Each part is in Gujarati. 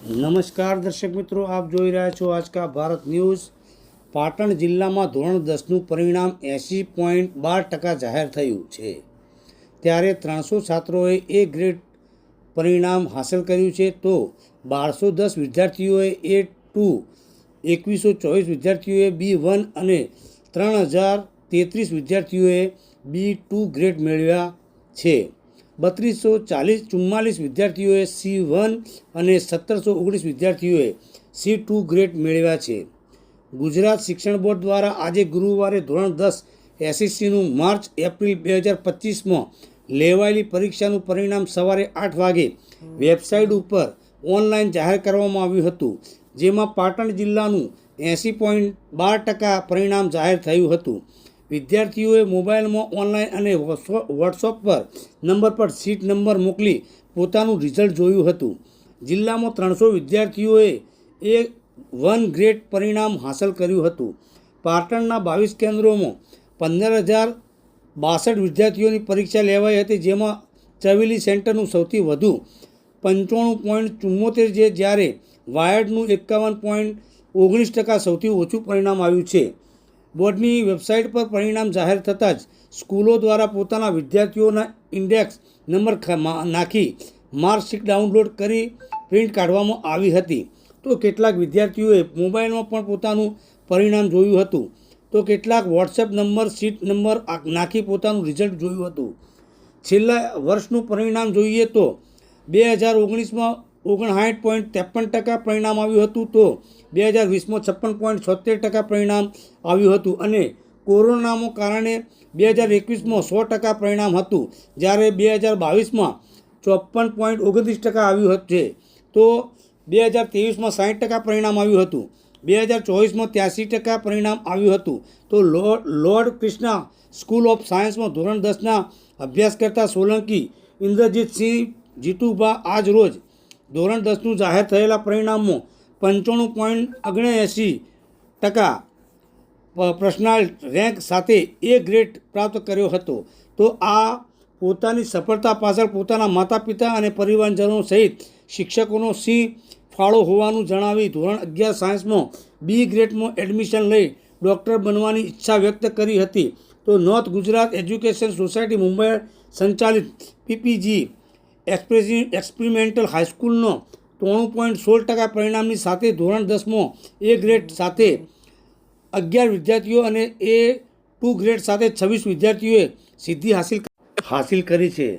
નમસ્કાર દર્શક મિત્રો, આપ જોઈ રહ્યા છો આજકા ભારત ન્યૂઝ। પાટણ જિલ્લામાં ધોરણ 10નું પરિણામ 80.12% જાહેર થયું છે, ત્યારે 300 છાત્રોએ એ ગ્રેડ પરિણામ હાંસલ કર્યું છે, તો 1210 વિદ્યાર્થીઓએ A2, 2124 વિદ્યાર્થીઓએ B1 અને 3033 વિદ્યાર્થીઓએ B2 ગ્રેડ મેળવ્યા છે। 3244 વિદ્યાર્થીઓએ C1 અને 1719 વિદ્યાર્થીઓએ C2 ગ્રેડ મેળવ્યા છે। ગુજરાત શિક્ષણ બોર્ડ દ્વારા આજે ગુરુવારે ધોરણ 10 SSCનું માર્ચ એપ્રિલ 2025માં લેવાયેલી પરીક્ષાનું પરિણામ સવારે 8 વાગે વેબસાઇટ ઉપર ઓનલાઈન જાહેર કરવામાં આવ્યું હતું, જેમાં પાટણ જિલ્લાનું 80.12% પરિણામ જાહેર થયું હતું। વિદ્યાર્થીઓએ મોબાઈલમાં ઓનલાઈન અને વોટ્સઅપ પર નંબર પર સીટ નંબર મોકલી પોતાનું રિઝલ્ટ જોયું હતું। જિલ્લામાં 300 વિદ્યાર્થીઓએ A1 ગ્રેડ પરિણામ હાંસલ કર્યું હતું। પાટણના 22 કેન્દ્રોમાં 15,062 વિદ્યાર્થીઓની પરીક્ષા લેવાઈ હતી, જેમાં ચવેલી સેન્ટરનું સૌથી વધુ 95.74 છે, જ્યારે વાયડનું 51.19% સૌથી ઓછું પરિણામ આવ્યું છે। બોર્ડની વેબસાઇટ પર પરિણામ જાહેર થતાં જ સ્કૂલો દ્વારા પોતાના વિદ્યાર્થીઓના ઇન્ડેક્સ નંબર નાખી માર્કશીટ ડાઉનલોડ કરી પ્રિન્ટ કાઢવામાં આવી હતી। તો કેટલાક વિદ્યાર્થીઓએ મોબાઈલમાં પણ પોતાનું પરિણામ જોયું હતું, તો કેટલાક વોટ્સએપ નંબર સીટ નંબર નાખી પોતાનું રિઝલ્ટ જોયું હતું। છેલ્લા વર્ષનું પરિણામ જોઈએ તો 2019માં 59.53% પરિણામ આવ્યું હતું, તો 2020માં 56.76% પરિણામ આવ્યું હતું, અને કોરોનાના કારણે 2021માં 100% પરિણામ હતું, જ્યારે 2022માં 54.29% આવ્યું છે, તો 2023માં 60% પરિણામ આવ્યું હતું, 2024માં 83% પરિણામ આવ્યું હતું। તો લોર્ડ કૃષ્ણા સ્કૂલ ઓફ સાયન્સમાં ધોરણ 10ના અભ્યાસ કરતા સોલંકી ઇન્દ્રજીતસિંહ જીતુભા આજ રોજ ધોરણ 10નું જાહેર થયેલા પરિણામમાં 95.79% પર્સનલ રેન્ક સાથે A ગ્રેડ પ્રાપ્ત કર્યો હતો। તો આ પોતાની સફળતા પાછળ પોતાના માતા પિતા અને પરિવારજનો સહિત શિક્ષકોનો સિંહ ફાળો હોવાનું જણાવી ધોરણ 11 સાયન્સમાં B ગ્રેડમાં એડમિશન લઈ ડૉક્ટર બનવાની ઈચ્છા વ્યક્ત કરી હતી। તો north Gujarat education society Mumbai સંચાલિત PPG એક્સપેરિમેન્ટલ હાઈસ્કૂલનો 93.16% પરિણામની સાથે ધોરણ 10માં A ગ્રેડ સાથે 11 વિદ્યાર્થીઓ અને A2 ગ્રેડ સાથે 26 વિદ્યાર્થીઓએ સિદ્ધિ હાસિલ કરી છે,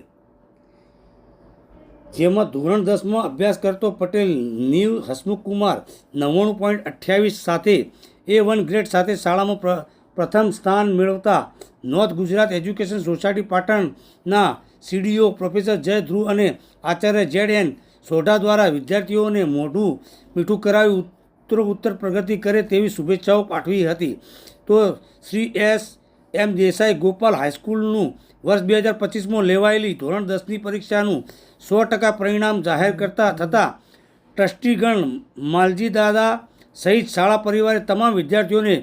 જેમાં ધોરણ 10માં અભ્યાસ કરતો પટેલ નીવ હસમુખકુમાર 99.28 સાથે A1 ગ્રેડ સાથે શાળામાં પ્રથમ સ્થાન મેળવતા નોર્થ ગુજરાત એજ્યુકેશન સોસાયટી પાટણના CDO પ્રોફેસર જય ધ્રુવ અને આચાર્ય ZN સોઢા દ્વારા વિદ્યાર્થીઓને મોઢું મીઠું કરાવી ઉત્તરોત્તર પ્રગતિ કરે તેવી શુભેચ્છાઓ પાઠવી હતી। તો શ્રી SM દેસાઈ ગોપાલ હાઈસ્કૂલનું વર્ષ 2025માં લેવાયેલી ધોરણ 10ની પરીક્ષાનું 100% પરિણામ જાહેર થતાં ટ્રસ્ટીગણ માલજી દાદા સહિત શાળા પરિવારે તમામ વિદ્યાર્થીઓને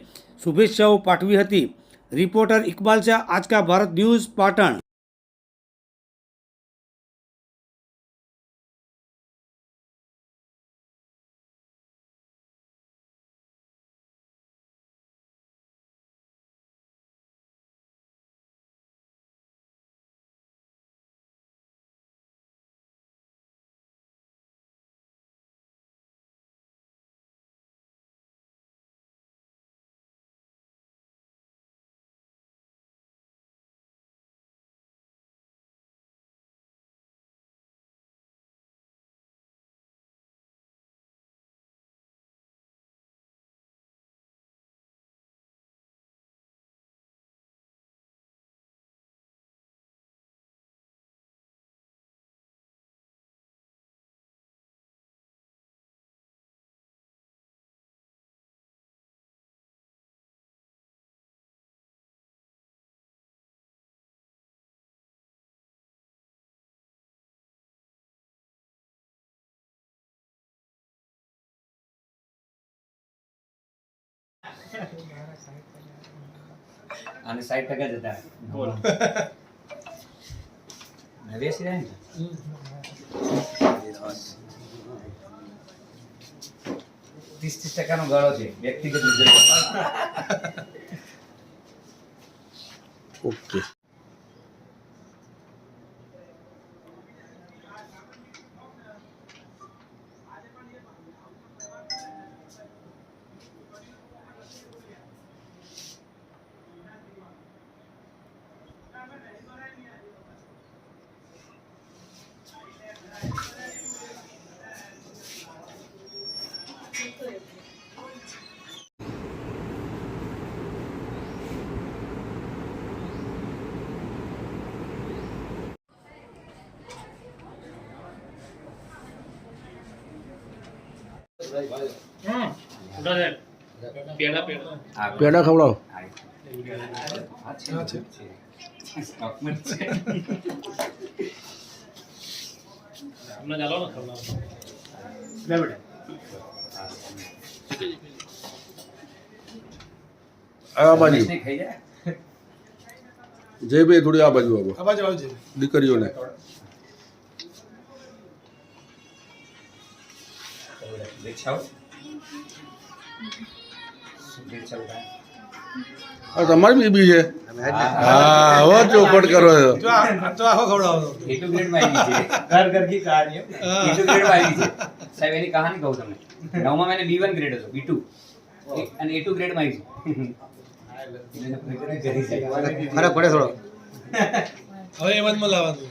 શુભેચ્છાઓ પાઠવી હતી। Reporter Iqbal Shah, Aajka Bharat news, Patan. અને 60% જતા બોલ નવેસી રહે ને 30% ગાળો છે વ્યક્તિગત રિઝલ્ટ. ઓકે. પેડા ખવડાવો. આ બાજુ ખાઈ જાય. જયભાઈ થોડી આ બાજુ આવો દીકરીઓને. આ તમારી બેબી છે? હા, હવે ચોખવટ કરો છો. A2 grade માં આવી છે. ઘર ઘર કી કહાની A2 grade માં આવી છે. સાહેબ એની કહાની કહું તમને. 9માં મેને B1 ગ્રેડ હતો B2 અને A2 ગ્રેડ માં આવી છે. ફરક પડે થોડો. હવે એમ જ લાવવાનું.